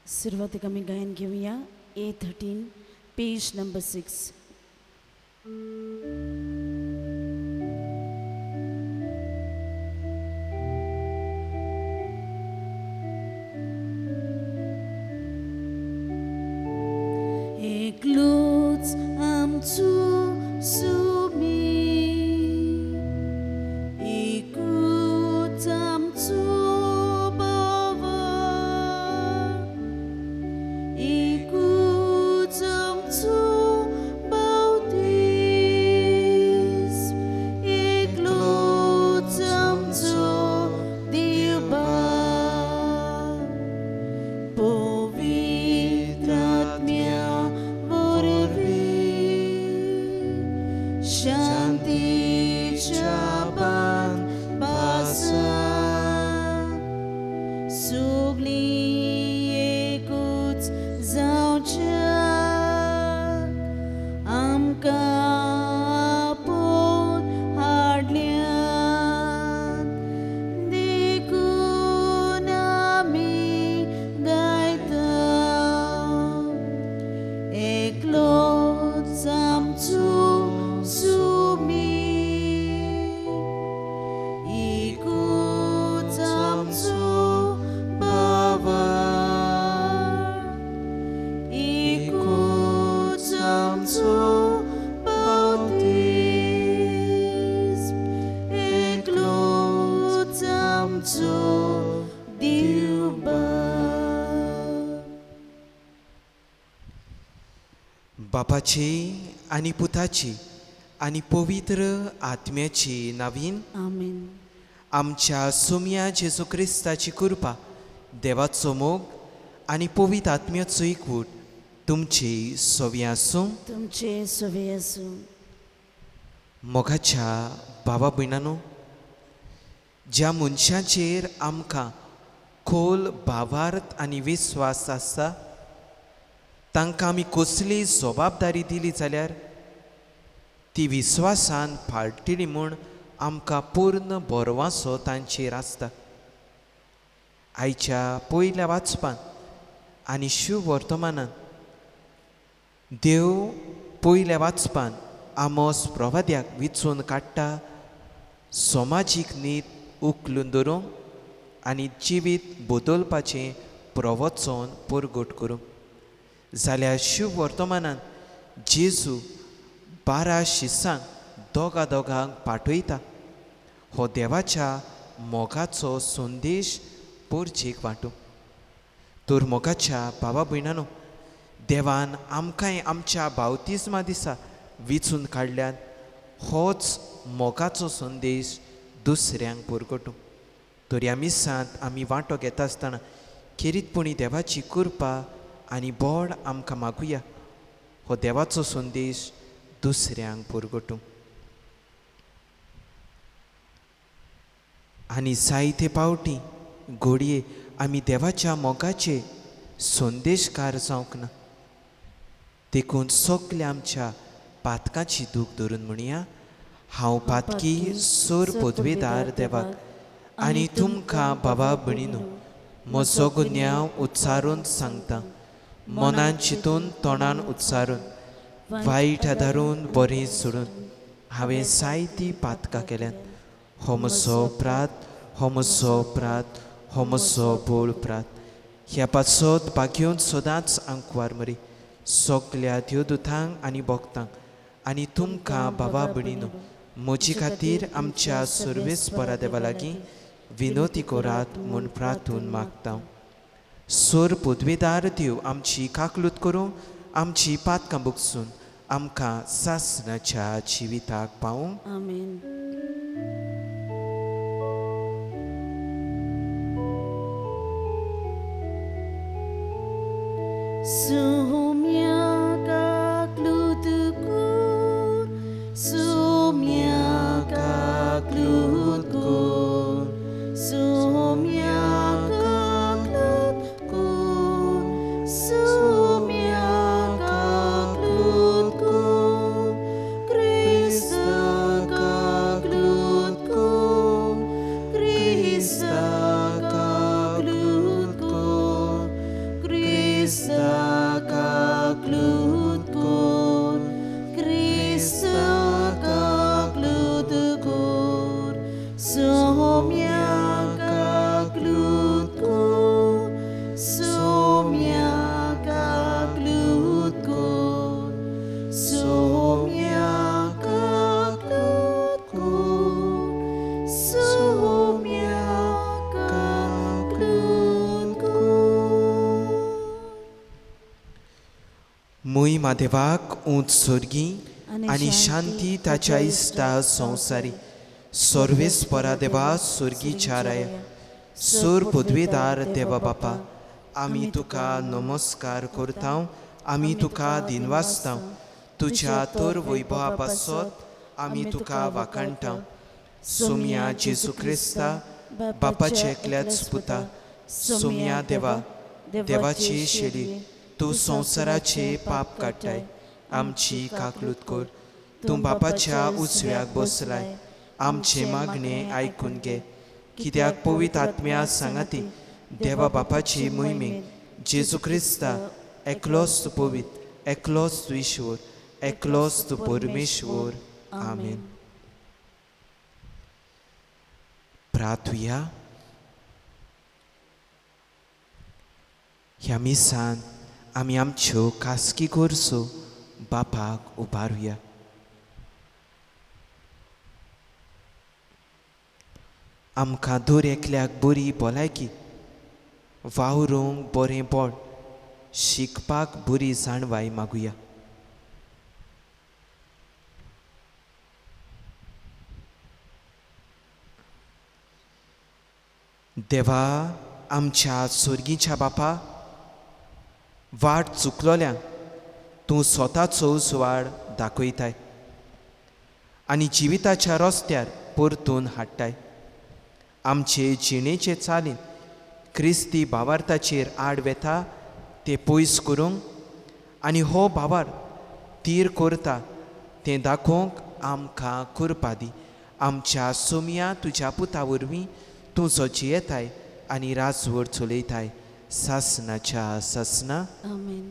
सुरुवातीक आमी गायन घेवया A13 पेज नंबर 6. एकलोच आमचो सुमी, एकूच आमचो बाबा, एकूच आमचो बावतीस, एकलोच आमचो देवा, पवित्र आत्म्या शांतीच्या पासा सगळी एकूच जावच्या आमकां आपोवन हाडल्यात, देखून आमी गायता एकलोच आमचो सुमी, एकूच आमचो बाबा, एकूच आमचो बावतीस, एकलोच आमचो दिवबा. बापाची आनी पुताची आनी पवित्र आत्म्याची नावीन आमेन. आमच्या सोम्या जेजू क्रिस्ताची कृपा, देवाचो मोग आनी पवित्र आत्म्याचो एकवट तुमची सोवी आसूं. तुमचे सोवे आसूं. मोगाच्या बाबा भयणांनो, ज्या मनशांचेर आमकां खोल भावार्थ आनी विस्वास आसता, तांकां आमी कसली जबाबदारी दिली जाल्यार ती विस्वासान पाळटली म्हूण आमकां पूर्ण भरवंसो तांचेर आसता. आयच्या पयल्या वाचपान आनी शुभ वर्तमानान देव पयल्या वाचपान आमोस प्रवाद्याक विचून काडटा समाजीक नीत उखलून धरूंक आनी जिवीत बदलपाचें प्रवचन परगट करूंक. जाल्यार शुभ वर्तमानान जेजू 12 शिसांक दोगांक पाठयता हो देवाच्या मोगाचो संदेश पोरचेक वांटूंक. तर मोगाच्या बाबा भयणांनो, देवान आमकांय आमच्या बावतिस्मा दिसा विचून काडल्यान होच मोगाचो संदेश दुसऱ्यांक परगटूंक. तर ह्या मिसांत आमी वांटो घेता आसतना खेरीतपणी देवाची कृपा आनी बोड आमकां मागुया हो देवाचो संदेश दुसऱ्यांक परगटूंक. आनी जायते पावटी घडये आमी देवाच्या मोगाचे संदेशकार जावंक ना, देखून सगल्या आमच्या पातकांची दूख धरून म्हणया, हांव पातकी सोर पदवेदार देवाक आनी तुमकां बाबा भयणीनो म्हजो गुन्यांव उच्चारून सांगता, मनान चिंतून तोंडान उच्चारून वायट आदारून बरें सोडून हांवें जायतीं पातकां केल्यात. हो म्हजो अपराध, हो म्हजो अपराध, हो म्हजो बोळ अपराध. ह्या पासत बागेवन सदांच आंकवार मरी सगल्या देवदूतांक आनी भक्तांक आनी तुमकां बाबा भयणीनो म्हजे खातीर आमच्या सर्वेस्परा देवा लागीं विनोती करात म्हूण प्रार्थून मागता. सोर पदवेदार देव आमची काकलूत करूं, आमची पातकां बुगसून आमकां सासणाच्या जिविताक पावूं. आमेन. सोम्या काकलूत कोर, सोम्या काकलूत कोर, सोम्या काकलूत कोर, सोम्या काकलूत कोर, क्रिस्ता काकलूत कोर, क्रिस्ता काकलूत कोर, मोहिमा देवाक उंच स्वर्गी आनी शांती ताच्या इश्टा संवसारी. सर्वेस्परा देवा स्वर्गीच्या राया, सोर पदवेदार देवा बापा, आमी तुका नमस्कार करता, आमी तुका दिनवासता. तुज्या तर वैभवा पासत आमी तुका वाखाणटा. सोम्या जेजू क्रिस्ता, बापाचे एकल्याच पुता, सोम्या देवा, देवाची शेली, तूं संवसाराचे पाप काडटाय. आमची काकलूत कर. तूं बापाच्या उजव्याक बसलाय. आमचे मागणे आयकून घे. कित्याक पवित्र आत्म्या सांगाती देवा बापाची मोहिमेक जेजू क्रिस्ता एकलोच तूं पवित्र, एकलोच तूं ईश्वर, एकलोच तूं परमेश्वर. आमेन. प्रार्थुया. ह्या मिसान आमी आमच्यो खासगी गरजो बापाक उबारुया. आमकां दर एकल्याक बरी भलायकी, वावरूंक बरें बोड, शिकपाक बरी जाणवाय मागुया. देवा आमच्या स्वर्गीच्या बापा, वाट चुकलोल्यांक तूं स्वताचो उजवाड दाखयताय आनी जिविताच्या रस्त्यार परतून हाडटाय. आमचे जिणेचे चालीन क्रिस्ती भावार्थाचेर आड वेता ते पयस करूंक आनी हो भावार्थ तीर करता तें दाखोवंक आमकां करपा दी. आमच्या सोम्या तुज्या पुता वरवीं तूं जो जियेताय आनी राजवट चलयताय सासनाच्या सासना. आमेन.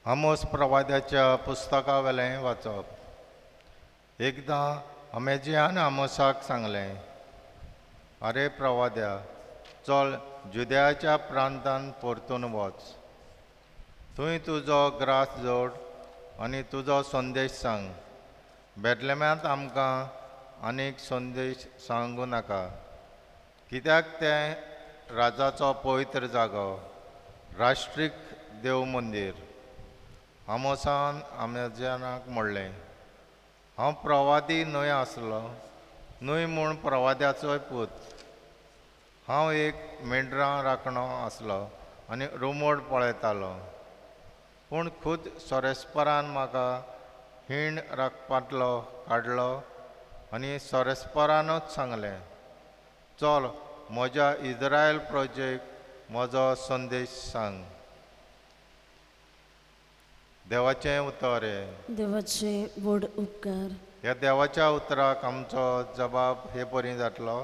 आमोस प्रवाद्याच्या पुस्तका वेलें वाचप. एकदां अमेजियान आमोसाक सांगलें, आरे प्रवाद्या, चल जुद्याच्या प्रांतान परतून वच. थंय तुजो ग्रास जोड आनी तुजो संदेश सांग. बेतलेम्यांत आमकां आनीक संदेश सांगूं नाका, कित्याक तें राजाचो पवित्र जागो, राष्ट्रीक देव मंदीर. आमोसान अमेजियानाक म्हणलें, हांव प्रवादी न्हय आसलो, न्हय म्हूण प्रवाद्याचोय पूत. हांव एक मेंढरां राखणो आसलो आनी रुमोड पळयतालो. पूण खूद सोरेस्परान म्हाका हीण राखपांतलो काडलो आनी सोरेस्परानूच सांगलें, चल म्हज्या इस्रायल प्रजेक म्हजो संदेश सांग. देवाचें उतर. देवाचे व्हड उपकार. ह्या देवाच्या उतराक आमचो जबाब हे परी जातलो,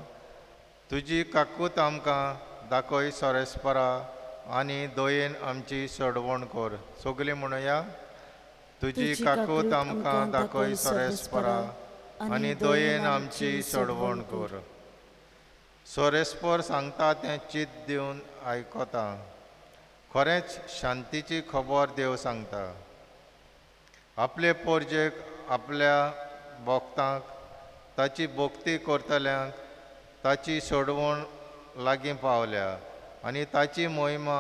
तुजी काकूत आमकां दाखय सोरेस्परा आनी दयेन आमची सोडवण कर. सगलीं म्हणुया, तुजी काकूत आमकां दाखय सोरेस्परा आनी दयेन आमची सोडवण कर. सोरेस्पर सांगता तें चित दिवन आयकता. खरेंच शांतीची खबर देव सांगता. आपले पोरजेक आपल्या भोगतांक ताची भोक्ती करतल्यांक ताची सोडवण लागीं पावल्या आनी ताची मोहिमा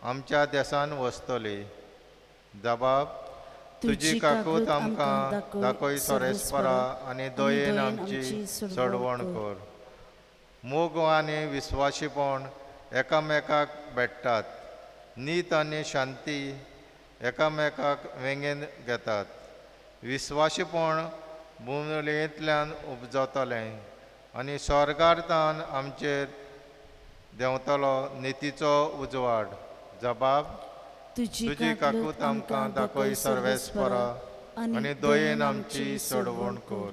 आमच्या देशान वसतली. जबाब, तुजी काकूत आमकां दाखय सोरेस्परा आनी दयेन आमची सोडवण कर. मोग आनी विस्वाशीपण एकामेकाक भेटतात. नीत आनी शांती एकामेकाक वेंगेन घेतात. विस्वाशीपण बुमलेंतल्यान उपजतलें आनी स्वर्गार्थान आमचेर देंवतलो नितीचो उजवाड. जबाब, तुजी काकूत आमकां दाखय सर्वेस्परा आनी दयेन आमची सोडवण कर.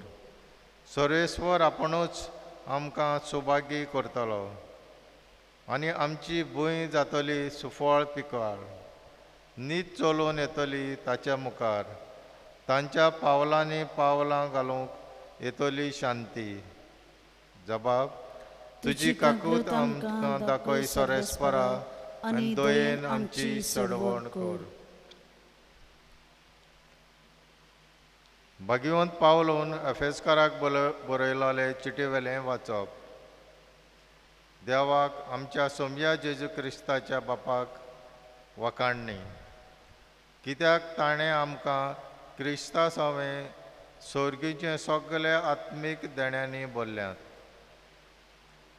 सर्वेस्वर आपुणूच आमकां सुभागी करतलो आनी आमची भूंय जातली सुफळ पिकाळ. नीत चलून येतली ताच्या मुखार. तांच्या पावलांनी पावलां घालूंक येतली शांती. जबाब, तुजी काकूत आमकां दाखय सोरेस्परा आनी दयेन आमची सोडवण कर. भगवंत पावलून एफेसकाराक बरयलोले चिटीवेलें वाचप. देवाक आमच्या सोमया जेजू क्रिस्ताच्या बापाक वखाणणी, कित्याक ताणें आमकां क्रिस्ता सावें सोर्गीचे सगळे आत्मीक देण्यांनी भरल्यात.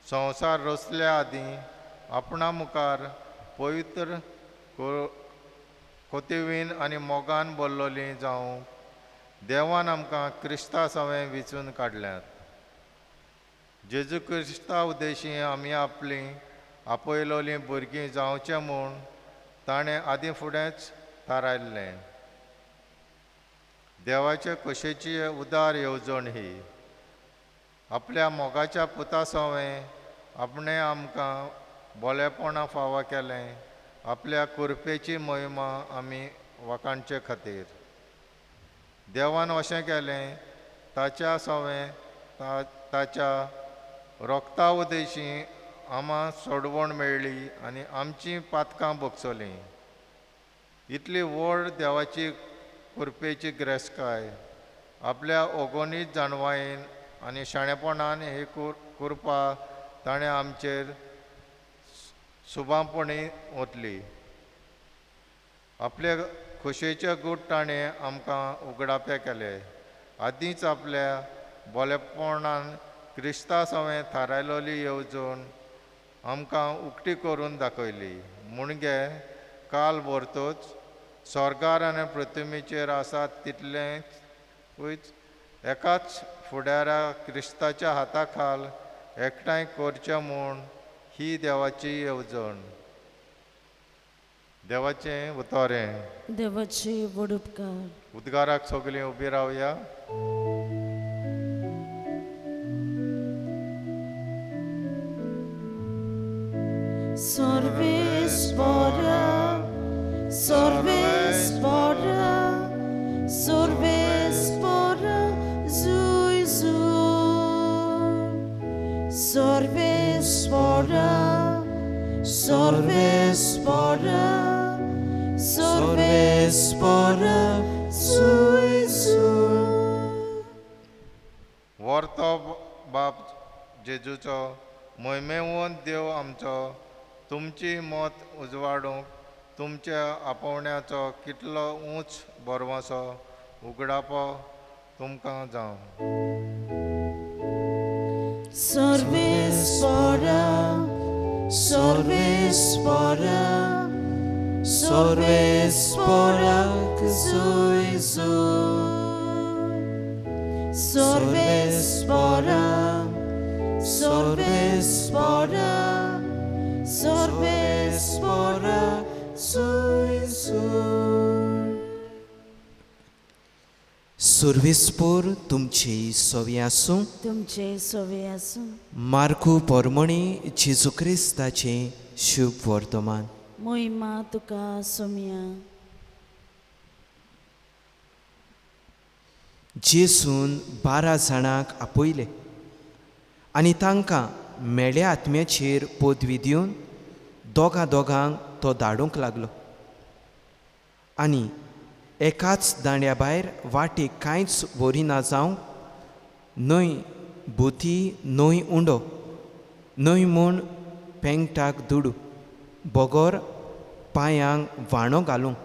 संवसार रचल्या आदीं आपणा मुखार पवित्र कोतयेन आनी मोगान भरलोलीं जावं देवान आमकां क्रिस्ता सावें वेंचून काडल्यात. जेजू क्रिस्ता उद्देशीं आमी आपलीं आपयलोलीं भुरगीं जावचें म्हूण ताणें आदीं फुडेंच थारायल्लें. देवाचे खोशेची उदार येवजण ही आपल्या मोगाच्या पुता सावें आपणें आमकां बोलेपणां फावो केलें. आपल्या कुरपेची मोहिमा आमी वखाणचे खातीर देवान अशें केलें. ताच्या सावें ताच्या रोगता उदेशीं आमां सोडवण मेळ्ळी आनी आमचीं पातकां भोगसलीं. इतली व्हड देवाची कुरपेची गिरेस्तकाय आपल्या ओगोनीत जाणवायेन आनी शाणेपणान ही कुरपा ताणें आमचेर सुभापणी ओतली. आपले खोशेचे गूट ताणें आमकां उगडापे केले. आदींच आपल्या बोलेपणान क्रिस्ता सावें थारायलोली येवजण आमकां उक्ती करून दाखयली. म्हणजे काल भरतोच स्वर्गार आनी पृथ्वीचेर आसात तितलेंच एकाच फुडाऱ्या क्रिस्ताच्या हाता खाल एकठांय करचें म्हूण ही देवाची येवजण. देवाचें उतोरें. देवाचे व्हड उपकार. उद्गाराक सगळीं उबी रावया. Sorvespora, sorvespora, sorvespora, zui zui. Sorvespora, sorvespora, sorvespora, zui zui. वर्तो बाप जेजूचो मोहिमेवंत देव आमचो तुमची मत उजवाडूंक तुमच्या आपोवण्याचो कितलो उंच बरवसो उगडापो तुमकां जावं. Sorvespora, sorvespora, sorvespora, zui zui. Sorvespora, sorvespora, sorvespora, zui zui. सुर्वेस्पोर तुमची सोवी आसूं. तुमचे सोवे आसूं. मार्कू पोरमणी जेजू क्रिस्ताचें शुभ वर्तमान. मोहिमा तुका सोम्या. जेसून 12 जाणांक आपयले आनी तांकां मेळ्या आत्म्याचेर पदवी दिवन दोगांक तो धाडूंक लागलो. आनी एकाच दांड्या भायर वाटेक कांयच व्हरिना जावं न्हय भुती न्हय उंडो न्हय म्हूण पेंगटाक दुडू बोगोर पांयांक वाणो घालूंक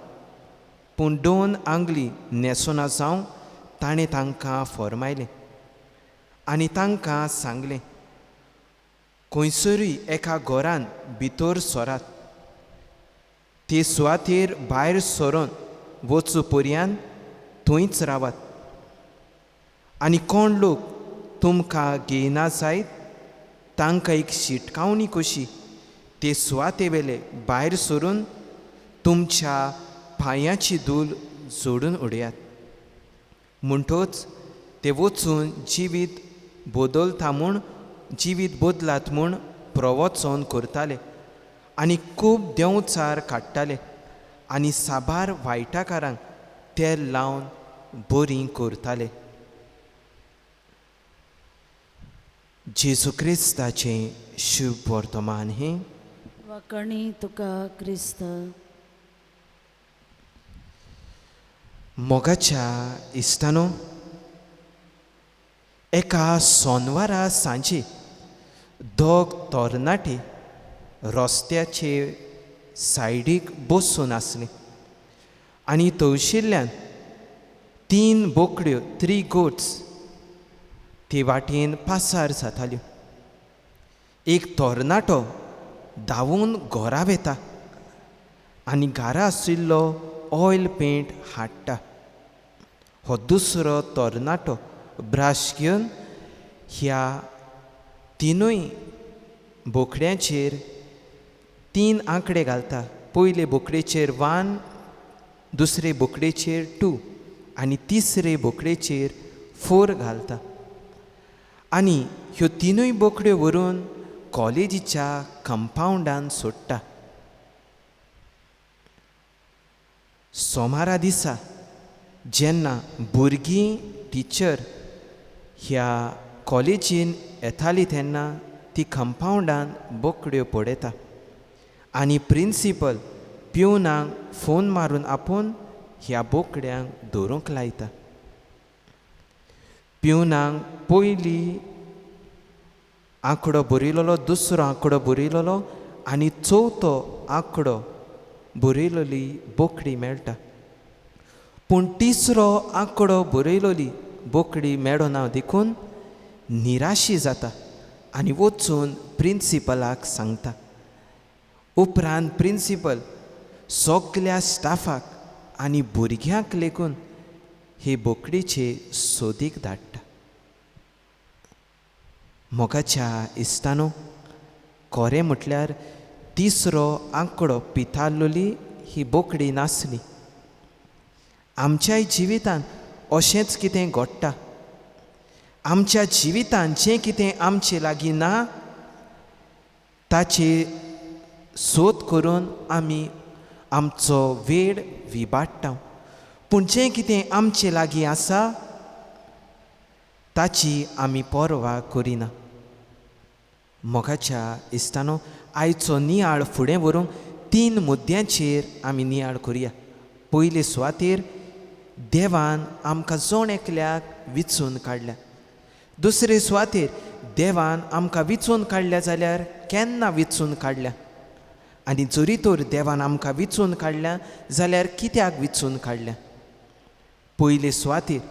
पूण 2 आंगली न्हेसोना जावं ताणें तांकां फरमायलें. आनी तांकां सांगलें, खंयसरूय एका घरान भितर सोरात. ते सुवातेर भायर सरोन वचू पर्यंत थंयच रावात. आनी कोण लोक तुमकां घेयना जायत तांकां एक शिटकावणी कशी ते सुवाते वेले भायर सरून तुमच्या पांयाची धूल जोडून उडयात. म्हणटोच ते वचून जिवीत बदलात म्हूण प्रवचन करताले आनी खूब देंवचार काडटाले आनी साबार वायटाकारांक तेल लावन बरीं करताले. जेजू क्रिस्ताचें शुभ वर्तमान हें. वखणी तुका क्रिस्त. मोगाच्या इश्टानो, एका सोनवारा सांजे दोग तरणाटे रस्त्याचे सायडीक बसून आसले आनी तवशिल्ल्यान 3 बोकड्यो 3 गोट्स ते वाटेन पासार जाताल्यो. एक तरणाटो धांवून घरा वेता आनी घरा आशिल्लो ऑयल पेंट हाडटा. हो दुसरो तरणाटो ब्रश घेवन ह्या 3 बोकड्यांचेर 3 आंकडे घालता. पयले बोकडेचेर 1, दुसरे बोकडेचेर 2 आनी तिसरे बोकडेचेर 4 घालता. आनी ह्यो 3 बोकड्यो व्हरून कॉलेजीच्या कंपावंडान सोडटा. सोमारा दिसा जेन्ना भुरगीं टिचर ह्या कॉलेजीन येताली तेन्ना ती कंपावंडान बोकड्यो पडयता आनी प्रिंसिपल पिवनाक फोन मारून आपोवन ह्या बोकड्यांक दवरूंक लायता. पिवनाक पयली आंकडो बरयलोलो, दुसरो आंकडो बरयलोलो आनी चवथो आंकडो बरयलोली बोकडी मेळटा. पूण तिसरो आंकडो बरयलोली बोकडी मेळना देखून निराशी जाता आनी वचून प्रिंसिपलाक सांगता. उपरांत प्रिंसिपल सगल्या स्टाफाक आनी भुरग्यांक लेगून हे बोकडीचे सोदीक धाडटा. मोगाच्या इश्टानो, खरें म्हटल्यार तिसरो आंकडो पितारलोली ही बोकडी नासली. आमच्याय जिवितान अशेंच कितें घडटा. आमच्या जिवितान जें कितें आमचे लागीं ना ताचे सोद करून आमी आमचो वेळ विबाडटा. पूण जें कितें आमचे लागीं आसा ताची आमी पर्वा करिना. मोगाच्या इश्टानो, आयचो नियाळ फुडें व्हरूंक 3 मुद्द्यांचेर आमी नियाळ करुया. पयले सुवातेर देवान आमकां जोण एकल्याक विचून काडल्या. दुसरे सुवातेर देवान आमकां विचून काडल्या जाल्यार केन्ना विचून काडल्या आनी जरी तर देवान आमकां विचून काडल्या जाल्यार कित्याक विचून काडल्या. पयले सुवातेर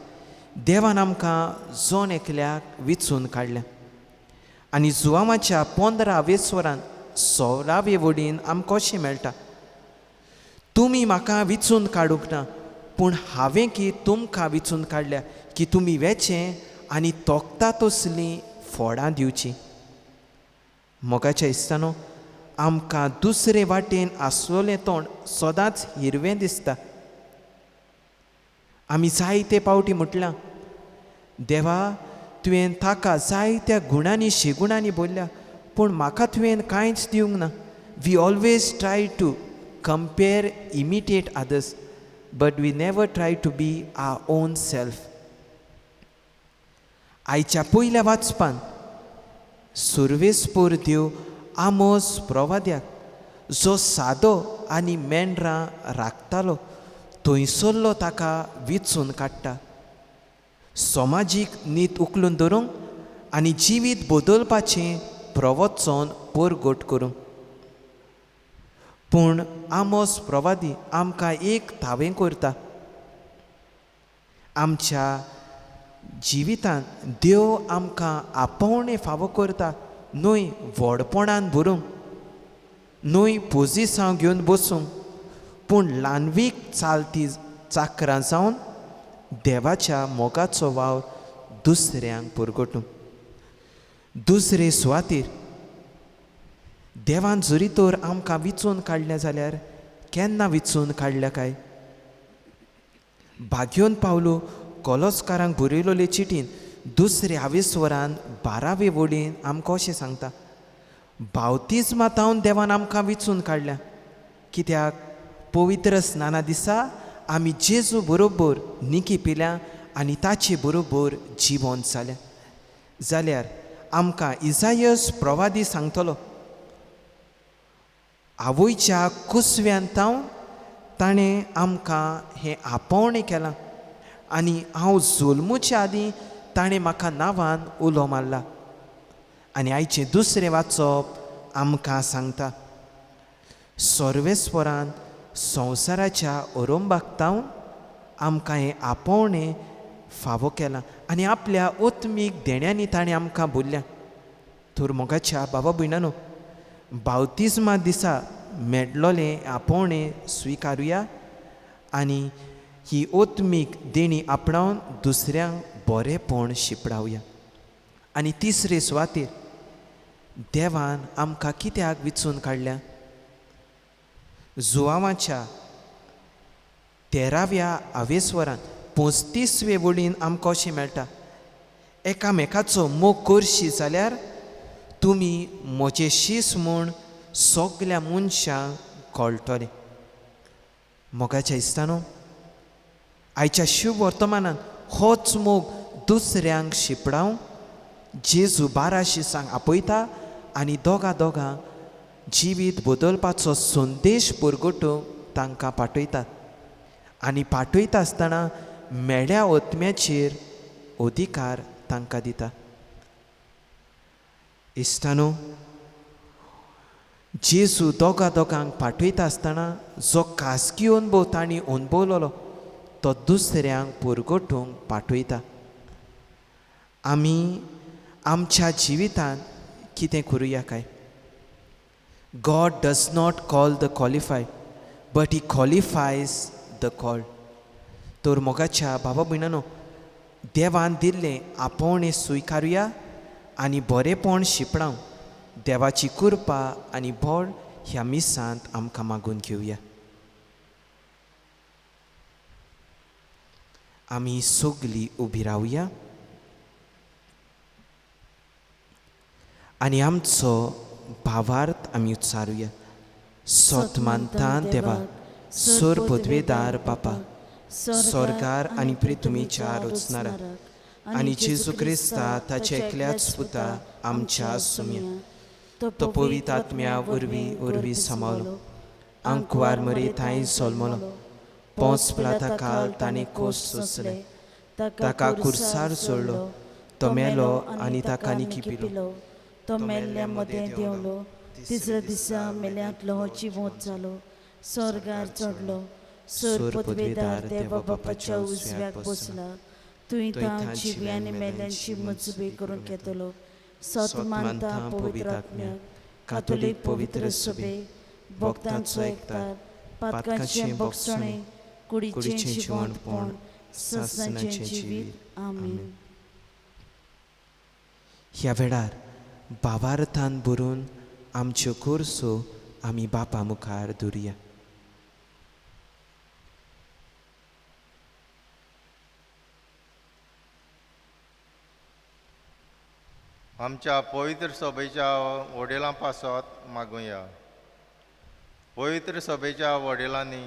देवान आमकां जोण एकल्याक विचून काडल्या आनी जुवामाच्या 15 वरान 16 वडीन आमकां अशें मेळटा, तुमी म्हाका विचून काडूंक ना, पूण हांवें की तुमकां विचून काडल्या की तुमी वेचें आनी तोखता तसलीं फळां दिवचीं. मोगाच्या इश्टानो, आमकां दुसरे वाटेन आसलोलें तोंड सदांच हिरवें दिसता. आमी जायते पावटी म्हटलां, देवा तुवें ताका जायत्या गुणांनी शेगुणांनी बोल्ल्या पूण म्हाका तुवें कांयच दिवंक ना. We always try to compare, imitate others, but we never try to be our own self. आयच्या पयल्या वाचपान सुरवेस्पोर देव आमोस प्रवाद्याक जो सादो आनी मेंढरां राखतालो थंयसरलो ताका विचून काडटा. समाजीक नीत उखलून धरूंक आनी जिवीत बदलपाचें प्रवचन परगट करूंक. पूण आमोस प्रवादी आमकां एक थावें करता. आमच्या जिवितान देव आमकां आपोवणें फावो करता, न्हय व्हडपणान भरूंक, न्हय पोजिसांव घेवन बसूंक, पूण ल्हानवीक चालती चाकरां जावन देवाच्या मोगाचो वावर दुसऱ्यांक परगटूंक. दुसरे सुवातेर देवान जरी तर आमकां विचून काडलें जाल्यार केन्ना विचून काडल्या काय. भाग्योन पावलो कोलोस्कारांक बरयलोले चिटीन 2 वरान 12 वडीन आमकां अशें सांगता, बावतिजमांतावन देवान आमकां विचून काडल्या, कित्याक पवित्र स्नाना दिसा आमी जेजू बरोबर निकी पिल्या आनी ताचे बरोबर जिवन जाल्या. जाल्यार आमकां इसायस प्रवादी सांगतलो, आवयच्या कुसव्यांतावन ताणें आमकां हें आपोवणें केलां आनी हांव जल्मुच्या आदीं ताणें म्हाका नांवान उलो मारला आनी आयचें दुसरें वाचप आमकां सांगता सर्वेस्वरान संवसाराच्या ओरोंबागतावन आमकां हें आपोवणें फावो केलां आनी आपल्या ओत्मीक देण्यांनी ताणें आमकां भुरल्या तर मोगाच्या बाबा भयणानो बावतिजमा दिसा मेळ्ळोलें आपोवणें स्विकारुया आनी ही ओत्मीक देणी आपणावन दुसऱ्यांक बरेंपण शिपडावया आनी तिसरे सुवातेर देवान आमकां कित्याक विचून काडल्या जुवांवाच्या 13व्या आवेस्वरान 35वे वडीन आमकां अशें मेळटा एकामेकाचो मोग करशी जाल्यार तुमी म्हजे शीस म्हूण सगल्या मनशांक कळटले मोगाच्या इस्तानो आयच्या शुभ वर्तमानान होच मोग दुसऱ्यांक शिपडाव जेजू 12 शिसांक आपयता आनी दोगां जिवीत बदलपाचो संदेश परगटूंक तांकां पाठयतात आनी पाठयता आसतना मेळ्या ओतम्याचेर अधिकार तांकां दिता इश्टानो जेजू दोगांक पाठयता आसतना जो खासगी अनुभव तांणी अनुभवलोलो तो दुसऱ्यांक परगटूंक पाठयता आमी आमच्या जिवितांत कितें करुया काय God does not call the qualified, but He qualifies the called. तर मोगाच्या बाबा भयणानो देवान दिल्लें आपोवणें स्विकारुया आनी बरेंपण शिपडाव देवाची कृपा आनी बळ ह्या मिसांत आमकां मागून घेवया आमी सगलीं उबी रावया आनी आमचो भावार्थ आमी उच्चारुया सोतमानतां देवाक सोर पदवेदार बापा स्वर्गार आनी पृथ्वीच्या रचणारा आनी जेजू क्रिस्ता ताच्या एकल्याच पुता आमच्या सुम्या तो पवित्र आत्म्या वरवीं सामावलो आंकवार मरे थंय सोलमलो पोंच पिलाता काल ताणें खोस सोंसले ताका कुर्सार सोडलो तो मेलो आनी ताका निकी पिलो तो मेल्ल्या मदें देंवलो तिसऱ्या दिसा मेल्यांतलो जिवंत जालो स्वर्गार चडलो सोर पदवेदार देवा बापाच्या उजव्याक बसला तुवें तां जिव्यांनी मेल्यांची मजबी करूंक येतलो सतमानता पवित्र आत्म्याक कातोलीक पवित्र सभे भक्तांचो एकतार पातकांचें भक्षणें कुडीचें जिवंतपण ससनाचें जिवीत आमीन ह्या वेळार भावार्थान बरोवन आमच्यो कोर्सो आमी बापा मुखार दवरुया आमच्या पवित्र सभेच्या वडिलां पासत मागुया पवित्र सभेच्या वडिलांनी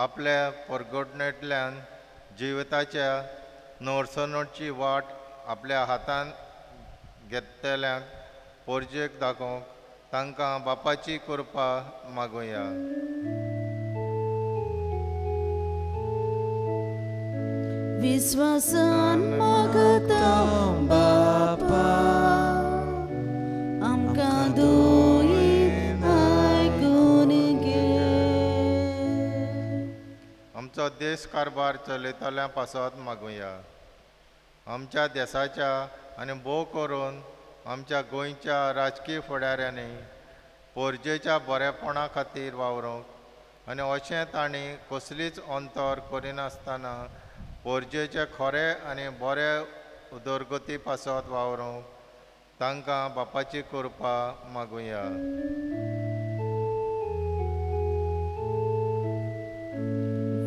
आपल्या परगटणेंतल्यान जिविताच्या नवसणुची वाट आपल्या हातान घेतलेल्यांक पोरजेक दाखोवंक तांकां बापाची कृपा मागुया विश्वासान मागता बापा आमकां दोळीं आयकून घे आमचो देश कारभार चलयतल्या पासत मागुया आमच्या देशाच्या आनी भोव करून आमच्या गोंयच्या राजकीय फुडाऱ्यांनी पोरजेच्या बरेपणा खातीर वावरूंक आनी अशें तांणी कसलीच अंतर करिनासतना पोरजेचे खरें आनी बरे उदरगती पासत वावरूंक तांकां बापाची कृपा मागुया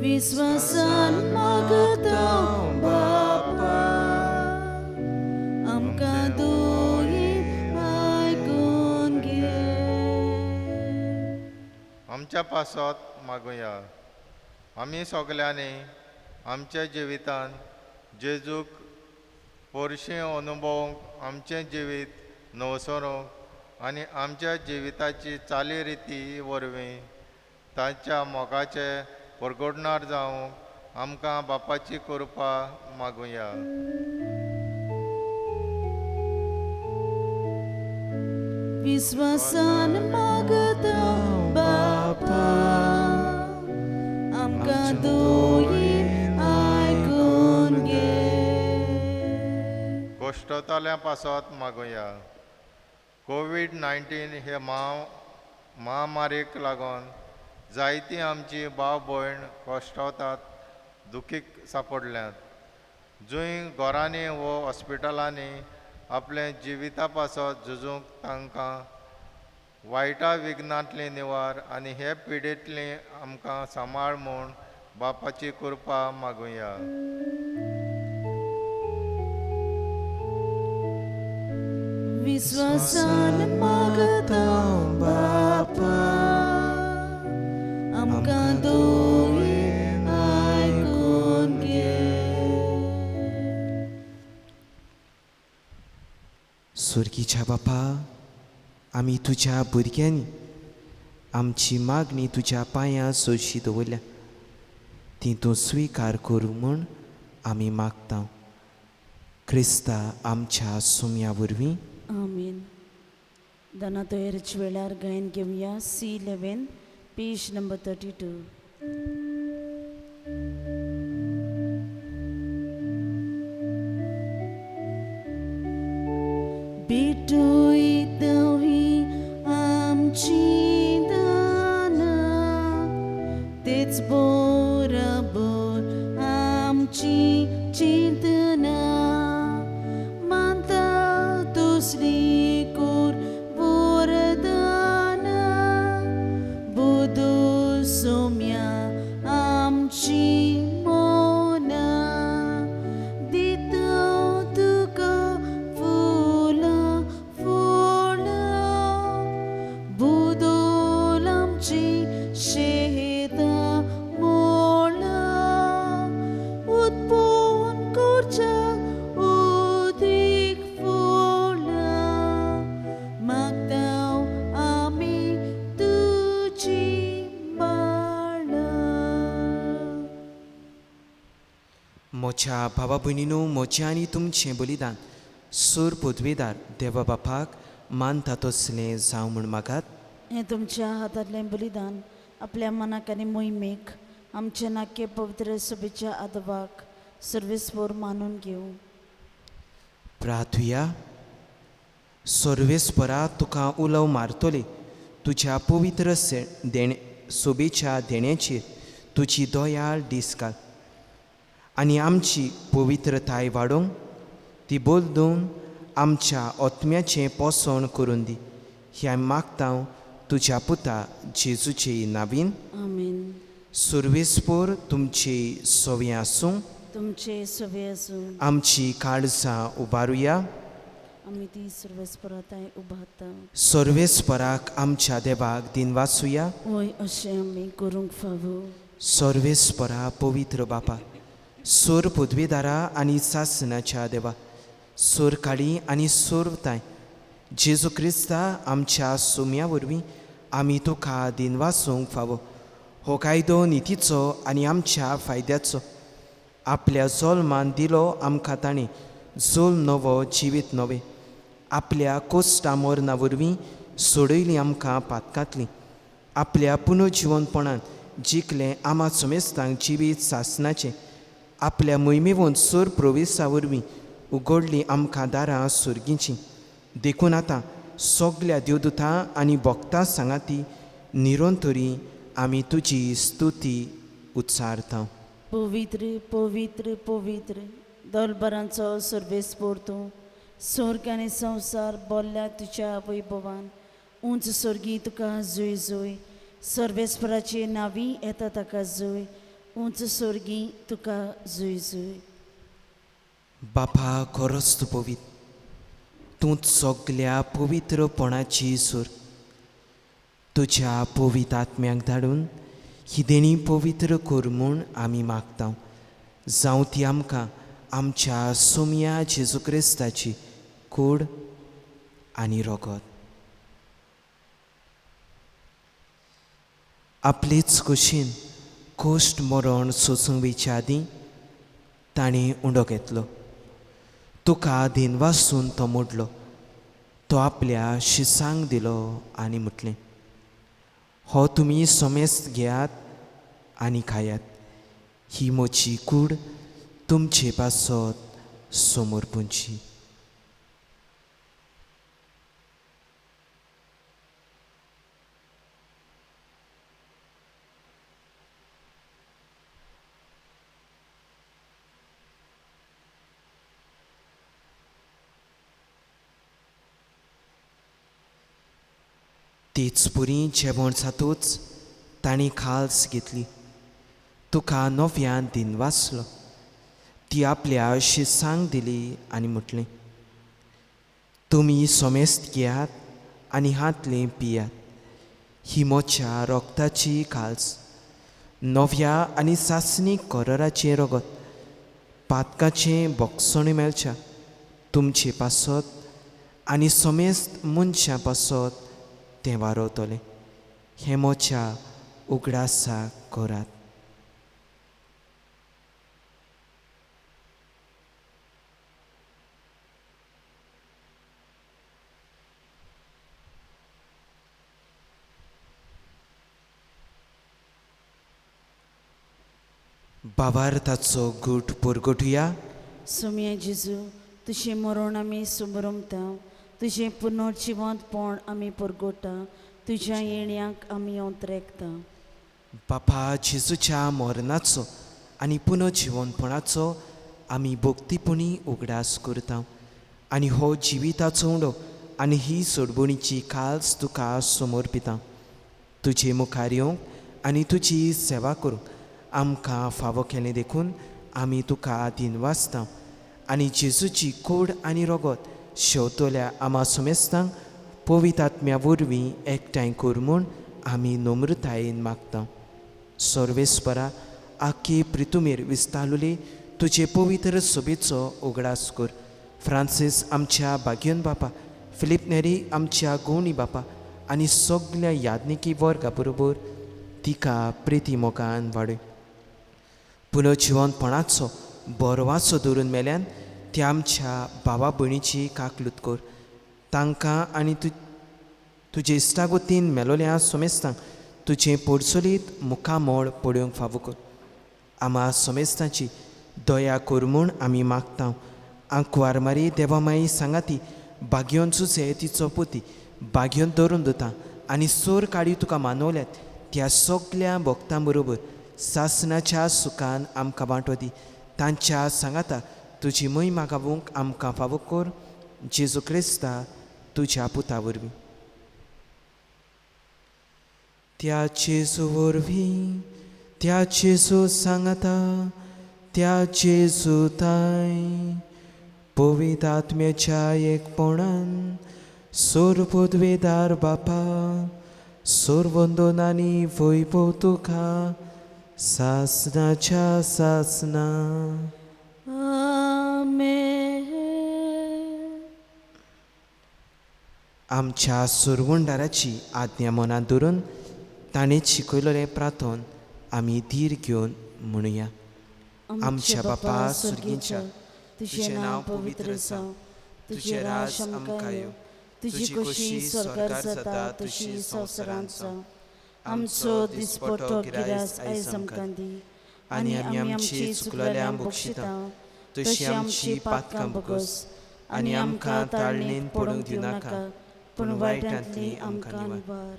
विश्वासान मागता बापा आमकां दोळीं आयकून घे आमच्या पासत मागुया आमी सगल्यांनी आमच्या जिवितान जेजूक पोरशें अनुभवूंक आमचें जिवीत नवसरूंक आनी आमच्या जिविताची चाली वरवीं तांच्या मोगाचे परगडणार जावंक आमकां बापाची कृपा मागुया विश्वासान मागता बापा आमकां दोयीन आयकून घे. गोश्टताल्या पासत मागुया. कोविड-19 हे महामारीक लागून जायतीं आमची भाव भयण कश्टावतात, दुखीक सापडल्यात. जंय घरांनी व हॉस्पिटलांनी आपले जिविता पासत झुजूंक तांकां वायटा विघ्नांतली निवार आनी हे पिडेंतली आमकां सांबाळ म्हूण बापाची कृपा मागुया. विश्वासान मागता बापा आमकां दोयीन आयकून घे. सुर्गीच्या बापा, आमी तुज्या भुरग्यांनी आमची मागणी तुज्या पांयां सोशी दवरल्या. ती तूं स्विकार करूं म्हूण आमी मागता. क्रिस्ता आमच्या सुम्या वरवीं. आमीन. दानातोयरचे वेळार गायन घेवया C11 पेज नंबर 32. भेटोय ही आमची दाना तेच बरोबर आमची चिंतना मानता दुसरी कोर वरदाना बुदो सोम्या आमची मोना दितो तुका फुलां फळां बुदोल आमची शेतां मोळां उत्पन्न करच्या उदीक फळां मागतां आमी तुजी बाळां. म्हज्या भावा भयणीनो, म्हजें आनी तुमचें बलिदान सूर पदवेदार देवा बापाक मानता तसलें जावं म्हूण मागात. हें तुमच्या हातांतलें बलिदान आपल्या मनाक आनी मोहिमेक आमचे नाके पवित्र सभेच्या आदवाक सर्वेस्वर मानून घेवं. प्रार्थुया. सर्वेस्परा तुका उलव मारतले तुज्या पवित्र सोबेच्या देण्याचेर तुजी दोयाळ दीस घाल आनी आमची पवित्रताय वाडोवंक ती बोलदून आमच्या आत्म्याचें पोसण करून दी. हें आमी मागता तुज्या पुता जेजूचे नांवीन. आमीन. सर्वेस्पर तुमची सोवी आसूं. तुमचे सवे आसून आमची काळजां उबारुया. आमी ती सर्वेस्पराताय उबारता. सर्वेस्पराक आमच्या देवाक दिन वाचुया. वय अशें आमी करूंक फावो. सर्वेस्परा पवित्र बापा, सोर पदवेदारा आनी सासणाच्या देवा, सोर काळी आनी सोरताय जेजू क्रिस्ता आमच्या सुम्या वरवीं आमी तुका दिन वाचूंक फावो. हो कायदो नितीचो आनी आमच्या फायद्याचो. आपल्या जल्मान दिलो आमकां ताणें जोल नवो जिवीत नवें. आपल्या कोश्टा मरणा वरवीं सोडयली आमकां पातकांतली. आपल्या पुनर्जिवनपणान जिखलें आमा समेस्तांक जिवीत सासणाचें. आपल्या मोहिमेवंत सोर प्रवेशा वरवीं उगडलीं आमकां दारां सुर्गीचीं. देखून आतां सगल्या देवदूतां आनी भक्तां सांगाती निरंतरी आमी तुजी स्तुती उच्चारता. पवित्र पवित्र पवित्र दलबरांचो सर्वेस्पर तूं. स्वर्ग आनी संवसार बोल्ल्या तुज्या वैभवान. उंच स्वर्गी तुका जय जय. सर्वेस्पराचे नांवी येता ताका जय. उंच स्वर्गी तुका जय जय. बापा खरोच तूं पवित्र. तूं सगल्या पवित्रपणाची सूर. तुज्या पवित्र आत्म्याक धाडून ही देणी पवित्र कर म्हूण आमी मागता. जावं ती आमकां आमच्या सुम्या जेजू क्रिस्ताची कूड आनी रगत. आपलेच कुशीन कोश्ट मरण सोसूंक वयच्या आदीं ताणें उंडो घेतलो. तुका दिन वाचून तो मोडलो. तो आपल्या शिसांक दिलो आनी म्हटलें, हो तुमी सोमेस्त घेयात आनी खायात. ही म्हजी कूड तुमचे पासत समोर पोंची. तेच पुरी जेवण जातूच तांणी खाल्स घेतली. तुका नव्यान दिन वाचलो. ती आपल्या शिसांक दिली आनी म्हटलें, तुमी सोमेस्त घेयात आनी हातलें पियात. ही म्हज्या रोगताची खाल्स, नव्या आनी सासणीक कोराराचें रगत, पातकाचें बोगसण मेळच्या तुमचे पासत आनी सोमेस्त मनशां पासत तें वारवतलें. हें म्हज्या उगडासाक करात. भावार्थाचो गूट परगटुया. सुमये जेजू, तुजें मरण आमी सुमरमता, तुजें पुनर्जिवंतपण आमी परगटा, तुज्या येण्याक आमी अंतरेकता. बापा जेजूच्या मरणाचो आनी पुनर्जिवनपणाचो आमी भक्तीपणी उगडास करता आनी हो जिविताचो उंडो आनी ही सोडबुणीची खाल्स तुका समर्पिता. तुजे मुखार येवंक आनी तुजी सेवा करूंक आमकां फावो केलें देखून आमी तुका दिनवासता आनी जेजूची कूड आनी रगत शेवतल्या आमा सोमेस्तांक पवित्र आत्म्या वरवीं एकठांय कर म्हूण आमी नम्रतायेन मागता. सर्वेस्परा आख्खे पृथ्वीर विस्तारलेली तुजे पवित्र सभेचो उगडास कर. फ्रांसीस आमच्या बागियन बापा, फिलीप नेरी आमच्या गवणी बापा आनी सगल्या याज्ञिकी वर्गा बरोबर तिका प्रिती मोगान वाडय. पुनर्जिवनपणाचो बरवासो धरून मेल्यान त्या आमच्या भावा भयणीची काकलूत कर. तांकां आनी तुजे इश्टागोतीन मेलोल्या सोमेस्तांक तुजें पोरचोलीत मुखामोळ पळोवंक फावो कर. आमा सोमेस्तांची दया कर म्हूण आमी मागता. आंकवार मारी देवामाई सांगाती बागयोन चुचे तिचो पोती बागयोन धरून दोता आनी सोर काडी तुका मानवल्यात त्या सगल्या भक्तां बरोबर सासणाच्या सुखान आमकां वांटो दी. तांच्या सांगाता तुजी महिमा गावूंक आमकां फावो कर. जेजू क्रिस्ता तुज्या पुता वरवीं. त्या जेजू वरवीं, त्या जेजू सांगाता, त्या जेजू ताय पवित्र आत्म्याच्या एकपणान सोर पदवेदार बापा, सोर वंदनांनी वैभव तुका सासणाच्या सासना. आमेन. आमच्या सुरवंडाराची आज्ञा मनात धरून ताणें शिकयलेलें प्रार्थन आमी धीर घेवन म्हणुया. आमच्या बापा सुर्गीच्या, तुजें नांव पवित्र जावं, तुजें राज आमकां येवं, तुजी खोशी स्वर्गार जाता तशी संवसारांत जावं. आमचो दिसपट्टो गिरास आयज आमकां दी आनी आमी आमची चुकलेल्यांक बक्षिता तशी आमची पातकां बगस आनी आमकां ताळणेन पडूंक दिवं नाका पूण वायटांतली आमकां निवार.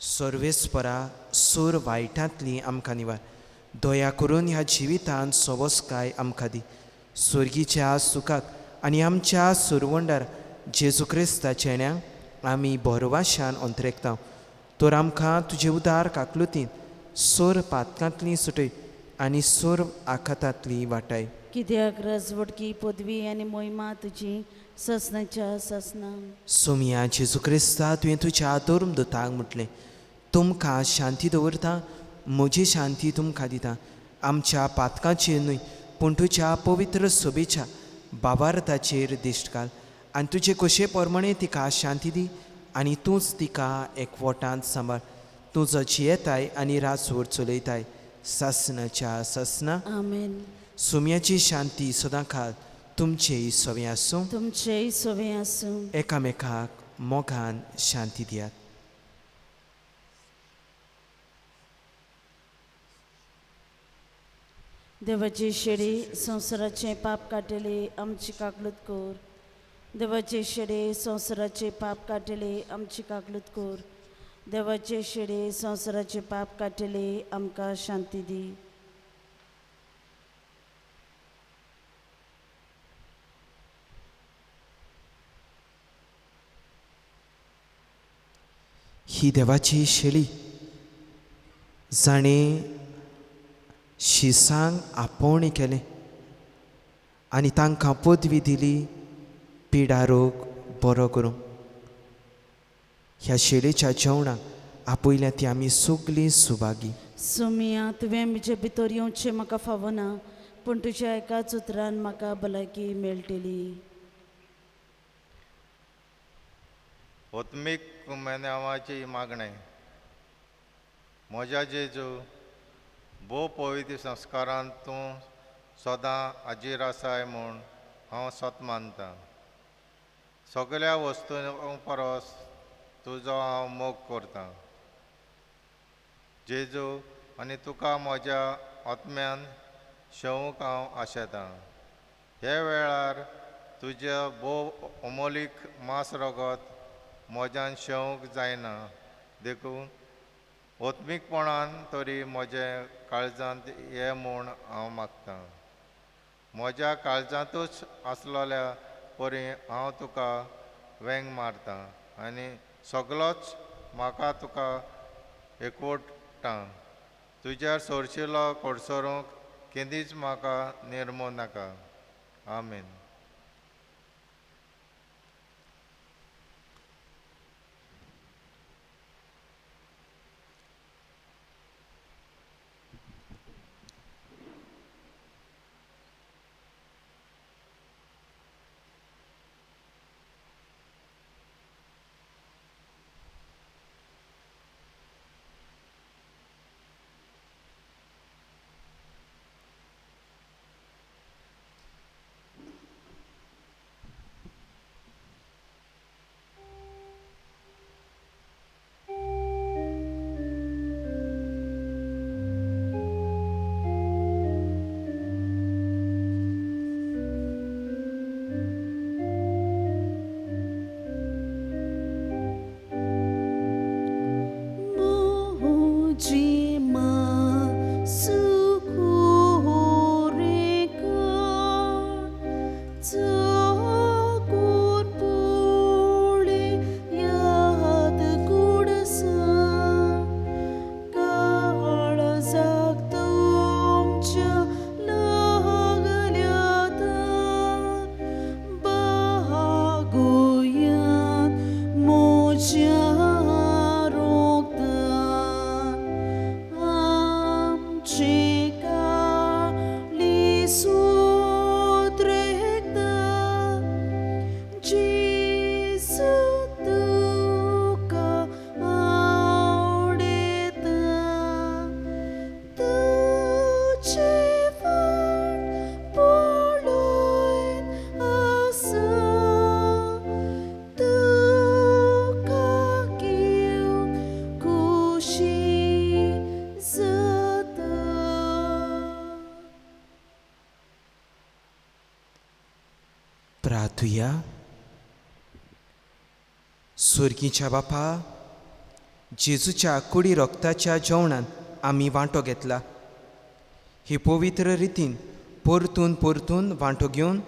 सर्वेस्परा सोर वायटांतली आमकां निवार. दया करून ह्या जिवितांत सवस्काय आमकां दी. स्वर्गीच्या सुखाक आनी आमच्या सुरवंडार जेजू क्रिस्ताच्या येण्याक आमी बरवाशान अंतरेकता. तर आमकां तुजे उदार काकलुतीन सोर पातकांतली सुटय आनी सोर आखातांतली वाटाय. कित्याक राजवटकी पदवी आनी मोहिमा तुजी ससनाच्या ससना. सोमया जेजू क्रिस्ता तुवें तुज्या धर्म दोताक म्हटलें, तुमकां शांती दवरता, म्हजी शांती तुमकां दिता. आमच्या पातकांचेर न्हय पूण तुज्या पवित्र सभेच्या बाबार्थाचेर दिश्ट घाल आनी तुजे कशे प्रमाणे तिका शांती दी आनी तूंच तिका एकवटांत सांबाळ. तुजो जियेताय आनी राजवट चलयताय सासनाच्या सासना. आमेन. सुम्याची शांती सदां खाल तुमचेय सवे आसूं. तुमचेय सोवे आसूं. एकामेकाक मोगान शांती दियात. देवाचे शेडे संवसाराचे पाप काटेले आमची काकलूत कोर. देवाचे शेडे संवसाराचे पाप काटेले आमची काकलूत कोर. देवाचे शेडे संवसाराचे पाप काटेले आमकां शांती दी. ही देवाची शेळी जाणें शिसांक आपोवणें केलें आनी तांकां पदवी दिली पिडा रोग बरो करूंक. ह्या शेळेच्या जेवणाक आपयल्या ती आमी सगळीं सुभागी. सुमिया तुवें म्हजे भितर येवचें म्हाका फावना, पूण तुज्या एकाच उतरान म्हाका भलायकी मेळटली. ओत्मीक मेनेवाची मागणें. म्हज्या जेजू, भोव पवित्र संस्कारांत तूं सदां हाजीर आसाय म्हूण हांव सत मानतां. सगळ्या वस्तूं परस तुजो हांव मोग करतां जेजू, आनी तुका म्हज्या आत्म्यान शेवूंक हांव आशेतां. हे वेळार तुजें भोव अमोलीक मांस रगत म्हज्यान शेवूंक जायना देखून ओत्मीकपणान तरी म्हजे काळजांत ये म्हूण हांव मागतां. म्हज्या काळजांतूच आसलोल्या परी हांव तुका वेंग मारतां आनी सगळोच म्हाका तुका एकवटां. तुज्यार सोरशिल्लो कोडसरूंक केदींच म्हाका निर्मू नाका. आमीन. प्रार्थुया. स्वर्गीच्या बापा, जेजूच्या कुडी रोगताच्या जेवणान आमी वांटो घेतला. हे पवित्र रितीन परतून परतून वांटो घेवन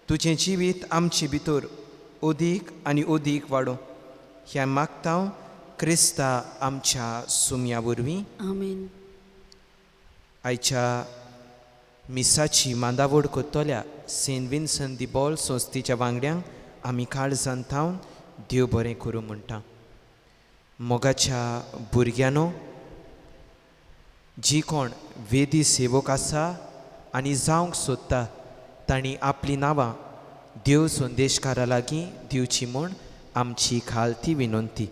तुजें जिवीत आमचे भितर अदीक आनी अदीक वाडो ह्या मागता क्रिस्ता आमच्या सुमया वरवीं. आमीन. आयच्या मिसाची मांदावड कोत्तोल्या सेंट विन्संट दी बॉल संस्थेच्या वांगड्यांक आमी काळजांत थावन देव बरें करूं म्हणटा. मोगाच्या भुरग्यानो, जी कोण वेदी सेवक आसा आनी जावंक सोदता तांणी आपलीं नांवां देव संदेशकारा लागीं दिवची म्हूण आमची खालती विनंती.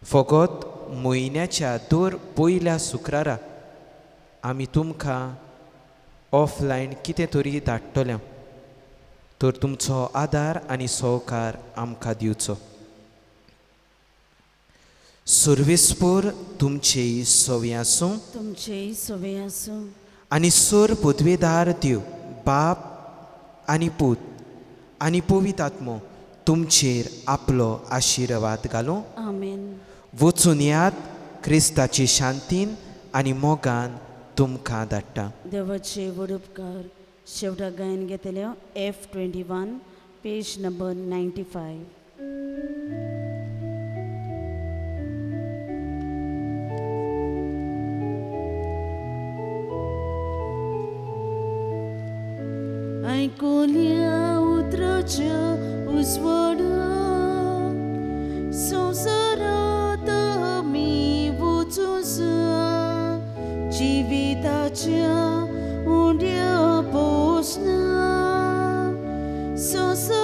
फकत म्हयन्याच्या दर पयल्या शुक्रारा आमी तुमकां ऑफलायन कितें तरी धाडटलें हांव. तर तुमचो आदार आनी सहकार आमकां दिवचो. सर्वेस्पोर तुमचेय सवी आसूं तुमचेय सवे आसूं आनी सर पदवेदार देव बाप आनी पूत आनी पवित्र आत्मो तुमचेर आपलो आशिर्वाद घालूं. आमेन. वचून याद क्रिस्ताची शांतीन आनी मोगान तुमकां धाडटा. देवाचे वडुपकार शेवटाक गायन घेतल्या F21 पेज नंबर 95. ऐकूया उतराच्या उजवाडा संवसारांत आमी वचूंचा जिविताच्या उंड्या पोसना संवसार